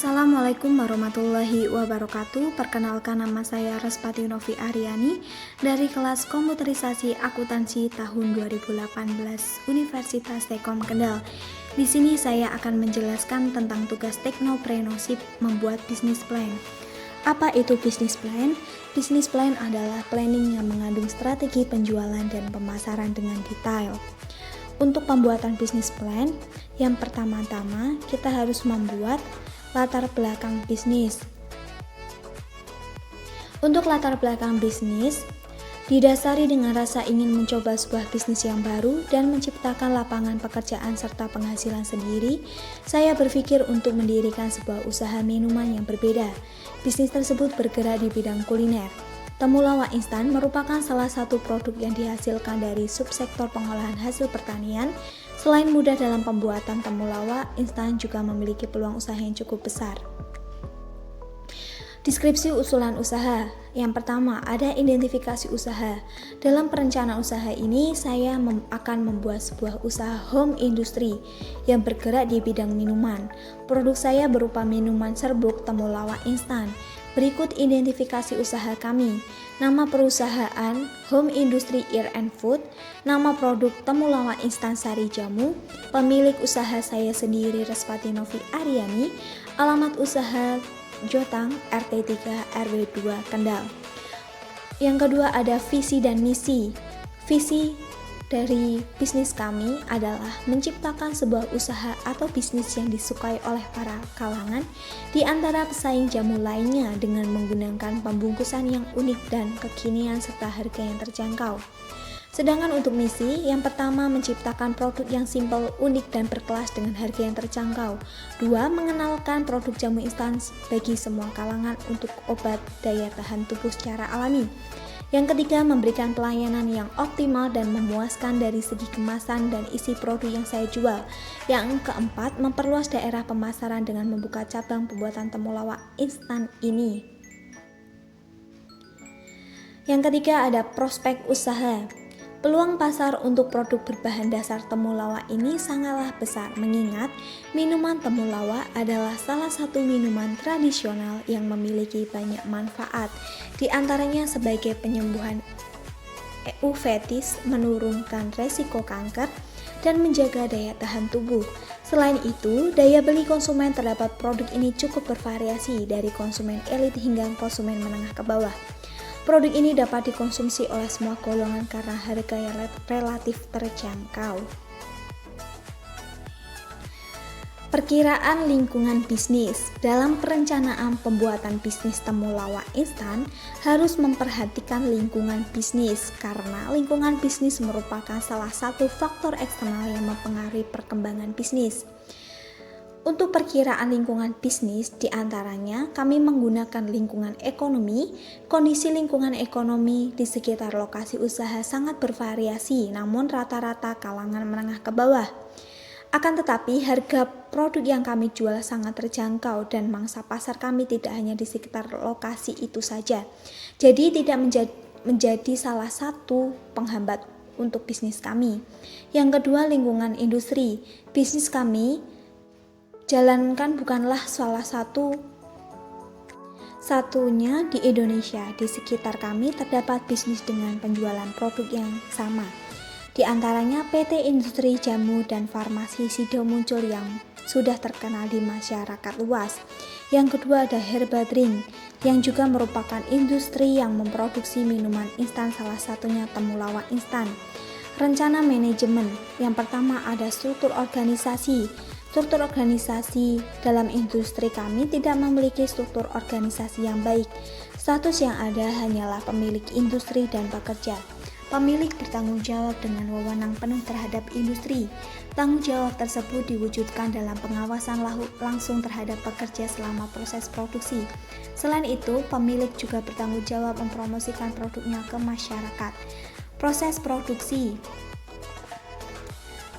Assalamualaikum warahmatullahi wabarakatuh. Perkenalkan, nama saya Respati Novi Aryani dari kelas Komputerisasi Akuntansi tahun 2018 Universitas Telkom Kendal. Di sini saya akan menjelaskan tentang tugas teknopreneurship membuat bisnis plan. Apa itu bisnis plan? Bisnis plan adalah planning yang mengandung strategi penjualan dan pemasaran dengan detail. Untuk pembuatan bisnis plan, yang pertama-tama kita harus membuat latar belakang bisnis. Untuk latar belakang bisnis, didasari dengan rasa ingin mencoba sebuah bisnis yang baru dan menciptakan lapangan pekerjaan serta penghasilan sendiri, saya berpikir untuk mendirikan sebuah usaha minuman yang berbeda. Bisnis tersebut bergerak di bidang kuliner. Temulawak instan merupakan salah satu produk yang dihasilkan dari subsektor pengolahan hasil pertanian. Selain mudah dalam pembuatan, temulawak instan juga memiliki peluang usaha yang cukup besar. Deskripsi usulan usaha. Yang pertama, ada identifikasi usaha. Dalam perencanaan usaha ini, saya akan membuat sebuah usaha home industry yang bergerak di bidang minuman. Produk saya berupa minuman serbuk temulawak instan. Berikut identifikasi usaha kami. Nama perusahaan Home Industry Air and Food, nama produk temulawak instan sari jamu, pemilik usaha saya sendiri Respati Novi Aryani, alamat usaha Jotang RT 3 RW 2 Kendal. Yang kedua ada visi dan misi. Visi dari bisnis kami adalah menciptakan sebuah usaha atau bisnis yang disukai oleh para kalangan di antara pesaing jamu lainnya dengan menggunakan pembungkusan yang unik dan kekinian serta harga yang terjangkau. Sedangkan untuk misi, yang pertama menciptakan produk yang simpel, unik dan berkelas dengan harga yang terjangkau. Dua, mengenalkan produk jamu instan bagi semua kalangan untuk obat daya tahan tubuh secara alami. Yang ketiga, memberikan pelayanan yang optimal dan memuaskan dari segi kemasan dan isi produk yang saya jual. Yang keempat, memperluas daerah pemasaran dengan membuka cabang pembuatan temulawak instan ini. Yang ketiga, ada prospek usaha. Peluang pasar untuk produk berbahan dasar temulawak ini sangatlah besar, mengingat minuman temulawak adalah salah satu minuman tradisional yang memiliki banyak manfaat, di antaranya sebagai penyembuhan uveitis, menurunkan resiko kanker, dan menjaga daya tahan tubuh. Selain itu, daya beli konsumen terhadap produk ini cukup bervariasi dari konsumen elit hingga konsumen menengah ke bawah. Produk ini dapat dikonsumsi oleh semua golongan karena harga yang relatif terjangkau. Perkiraan lingkungan bisnis. Dalam perencanaan pembuatan bisnis temulawak instan harus memperhatikan lingkungan bisnis karena lingkungan bisnis merupakan salah satu faktor eksternal yang mempengaruhi perkembangan bisnis. Untuk perkiraan lingkungan bisnis, diantaranya kami menggunakan lingkungan ekonomi. Kondisi lingkungan ekonomi di sekitar lokasi usaha sangat bervariasi, namun rata-rata kalangan menengah ke bawah. Akan tetapi, harga produk yang kami jual sangat terjangkau dan mangsa pasar kami tidak hanya di sekitar lokasi itu saja. Jadi tidak menjadi salah satu penghambat untuk bisnis kami. Yang kedua, lingkungan industri. Bisnis kami jalankan bukanlah salah satunya di Indonesia. Di sekitar kami terdapat bisnis dengan penjualan produk yang sama. Di antaranya PT Industri Jamu dan Farmasi Sido muncul yang sudah terkenal di masyarakat luas. Yang kedua ada Herbal Drink yang juga merupakan industri yang memproduksi minuman instan, salah satunya temulawak instan. Rencana manajemen. Yang pertama ada struktur organisasi. Struktur organisasi dalam industri kami tidak memiliki struktur organisasi yang baik. Status yang ada hanyalah pemilik industri dan pekerja. Pemilik bertanggung jawab dengan wewenang penuh terhadap industri. Tanggung jawab tersebut diwujudkan dalam pengawasan langsung terhadap pekerja selama proses produksi. Selain itu, pemilik juga bertanggung jawab mempromosikan produknya ke masyarakat. Proses produksi.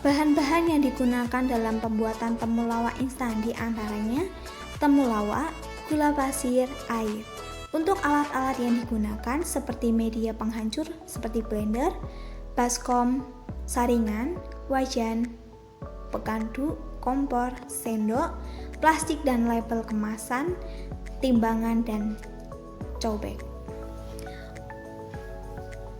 Bahan-bahan yang digunakan dalam pembuatan temulawak instan diantaranya temulawak, gula pasir, air. Untuk alat-alat yang digunakan seperti media penghancur seperti blender, baskom, saringan, wajan, pekanduk, kompor, sendok, plastik dan label kemasan, timbangan, dan cobek.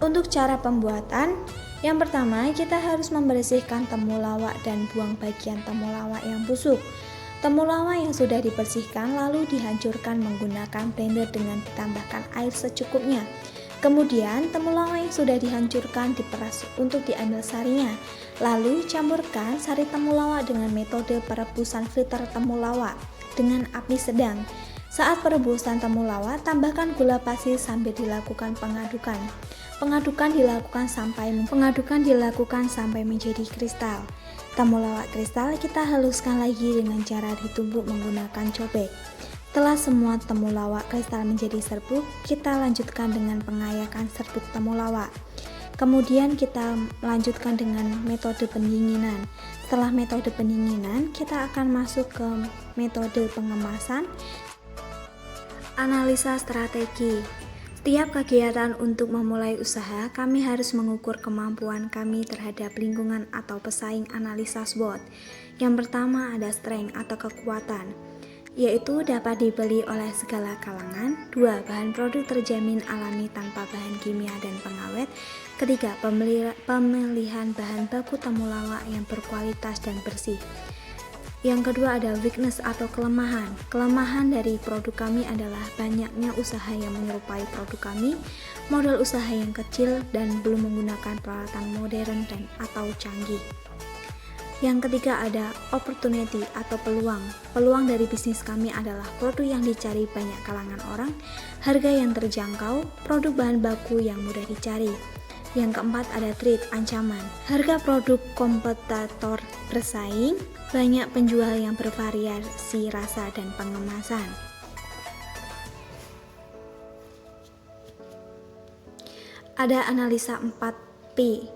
Untuk cara pembuatan, yang pertama kita harus membersihkan temulawak dan buang bagian temulawak yang busuk. Temulawak yang sudah dibersihkan lalu dihancurkan menggunakan blender dengan ditambahkan air secukupnya. Kemudian temulawak yang sudah dihancurkan diperas untuk diambil sarinya. Lalu campurkan sari temulawak dengan metode perebusan filter temulawak dengan api sedang. Saat perebusan temulawak, tambahkan gula pasir sambil dilakukan pengadukan. Pengadukan dilakukan sampai menjadi kristal. Temulawak kristal kita haluskan lagi dengan cara ditumbuk menggunakan cobek. Setelah semua temulawak kristal menjadi serbuk, kita lanjutkan dengan pengayakan serbuk temulawak. Kemudian kita lanjutkan dengan metode pendinginan. Setelah metode pendinginan, kita akan masuk ke metode pengemasan. Analisa strategi. Setiap kegiatan untuk memulai usaha, kami harus mengukur kemampuan kami terhadap lingkungan atau pesaing analisa SWOT. Yang pertama ada strength atau kekuatan, yaitu dapat dibeli oleh segala kalangan. 2. Bahan produk terjamin alami tanpa bahan kimia dan pengawet. 3. Pemilihan bahan baku temulawak yang berkualitas dan bersih. Yang kedua ada weakness atau kelemahan. Kelemahan dari produk kami adalah banyaknya usaha yang menyerupai produk kami, modal usaha yang kecil, dan belum menggunakan peralatan modern dan atau canggih. Yang ketiga ada opportunity atau peluang. Peluang dari bisnis kami adalah produk yang dicari banyak kalangan orang, harga yang terjangkau, produk bahan baku yang mudah dicari. Yang keempat ada threat, ancaman. Harga produk kompetitor bersaing, banyak penjual yang bervariasi rasa dan pengemasan. Ada analisa 4P.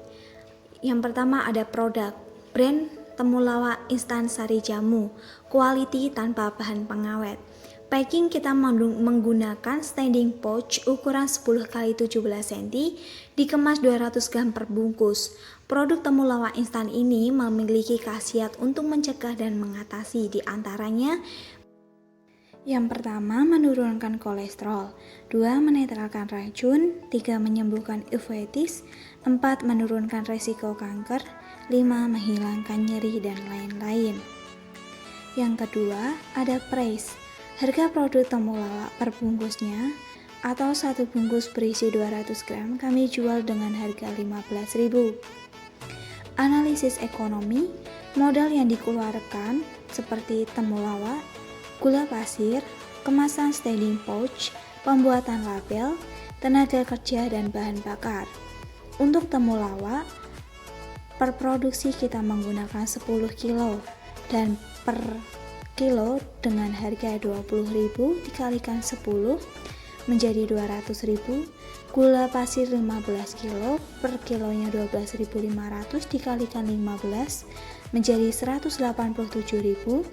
Yang pertama ada produk, brand temulawak instan sari jamu, quality tanpa bahan pengawet. Packing kita menggunakan standing pouch ukuran 10x17 cm, dikemas 200 gram per bungkus. Produk temulawak instan ini memiliki khasiat untuk mencegah dan mengatasi diantaranya: yang pertama, menurunkan kolesterol. 2. Menetralkan racun. 3. Menyembuhkan uveitis. 4. Menurunkan resiko kanker. 5. Menghilangkan nyeri dan lain-lain. Yang kedua, ada price. Harga produk temulawak per bungkusnya atau satu bungkus berisi 200 gram kami jual dengan harga 15.000. Analisis ekonomi, modal yang dikeluarkan seperti temulawak, gula pasir, kemasan standing pouch, pembuatan label, tenaga kerja, dan bahan bakar. Untuk temulawak, per produksi kita menggunakan 10 kilo dan per kilo dengan harga 20.000 dikalikan 10 menjadi 200.000. Gula pasir 15 kilo per kilonya 12.500 dikalikan 15 menjadi 187.000.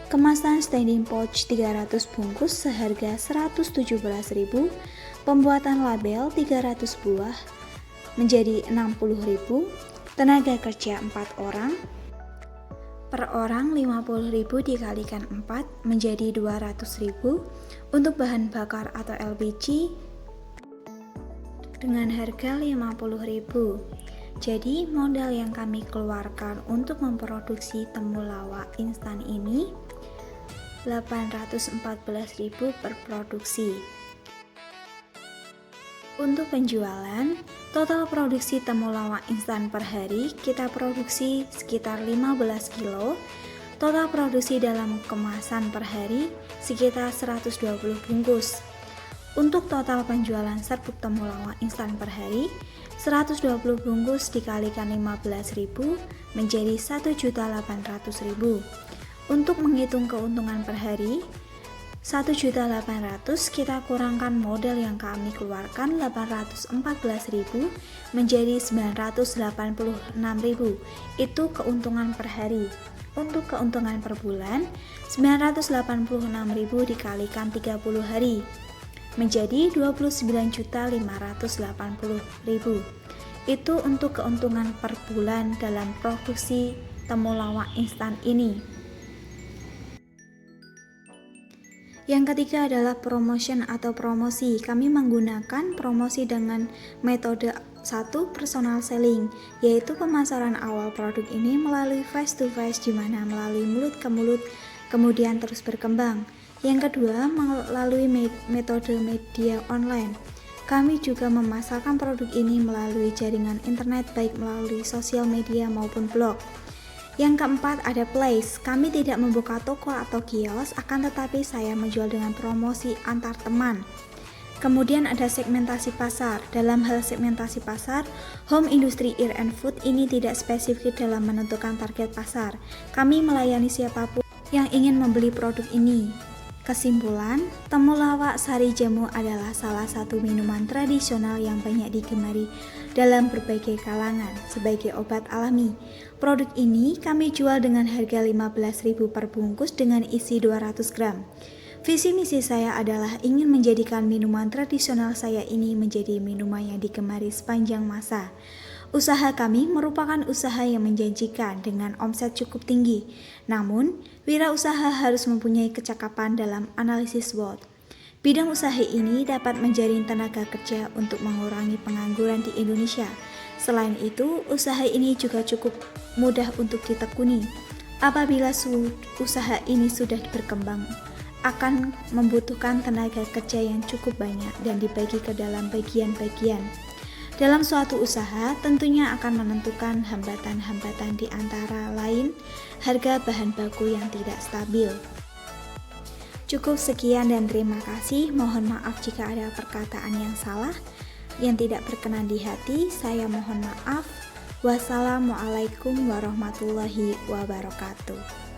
Kemasan standing pouch 300 bungkus seharga 117.000. Pembuatan label 300 buah menjadi 60.000. Tenaga kerja 4 orang. Per orang 50.000 dikalikan 4 menjadi 200.000. Untuk bahan bakar atau LPG dengan harga 50.000. Jadi modal yang kami keluarkan untuk memproduksi temulawak instan ini 814.000 per produksi. Untuk penjualan, total produksi temulawak instan per hari kita produksi sekitar 15 kilo. Total produksi dalam kemasan per hari sekitar 120 bungkus. Untuk total penjualan serbuk temulawak instan per hari 120 bungkus dikalikan 15.000 menjadi 1.800.000. Untuk menghitung keuntungan per hari 1.800.000 kita kurangkan modal yang kami keluarkan 814.000 menjadi 986.000. Itu keuntungan per hari. Untuk keuntungan per bulan 986.000 dikalikan 30 hari menjadi 29.580.000. Itu untuk keuntungan per bulan dalam produksi temulawak instan ini. Yang ketiga adalah promotion atau promosi. Kami menggunakan promosi dengan metode 1. Personal selling, yaitu pemasaran awal produk ini melalui face to face, di mana melalui mulut ke mulut, kemudian terus berkembang. Yang kedua, melalui metode media online. Kami juga memasarkan produk ini melalui jaringan internet, baik melalui sosial media maupun blog. Yang keempat ada place. Kami tidak membuka toko atau kios, akan tetapi saya menjual dengan promosi antar teman. Kemudian ada segmentasi pasar. Dalam hal segmentasi pasar, home industry ear and food ini tidak spesifik dalam menentukan target pasar. Kami melayani siapapun yang ingin membeli produk ini. Kesimpulan, temulawak sari jamu adalah salah satu minuman tradisional yang banyak digemari dalam berbagai kalangan sebagai obat alami. Produk ini kami jual dengan harga 15.000 per bungkus dengan isi 200 gram. Visi misi saya adalah ingin menjadikan minuman tradisional saya ini menjadi minuman yang digemari sepanjang masa. Usaha kami merupakan usaha yang menjanjikan dengan omset cukup tinggi. Namun, wirausaha harus mempunyai kecakapan dalam analisis SWOT. Bidang usaha ini dapat menjaring tenaga kerja untuk mengurangi pengangguran di Indonesia. Selain itu, usaha ini juga cukup mudah untuk ditekuni. Apabila usaha ini sudah berkembang, akan membutuhkan tenaga kerja yang cukup banyak dan dibagi ke dalam bagian-bagian. Dalam suatu usaha tentunya akan menentukan hambatan-hambatan di antara lain harga bahan baku yang tidak stabil. Cukup sekian dan terima kasih. Mohon maaf jika ada perkataan yang salah, yang tidak berkenan di hati. Saya mohon maaf. Wassalamualaikum warahmatullahi wabarakatuh.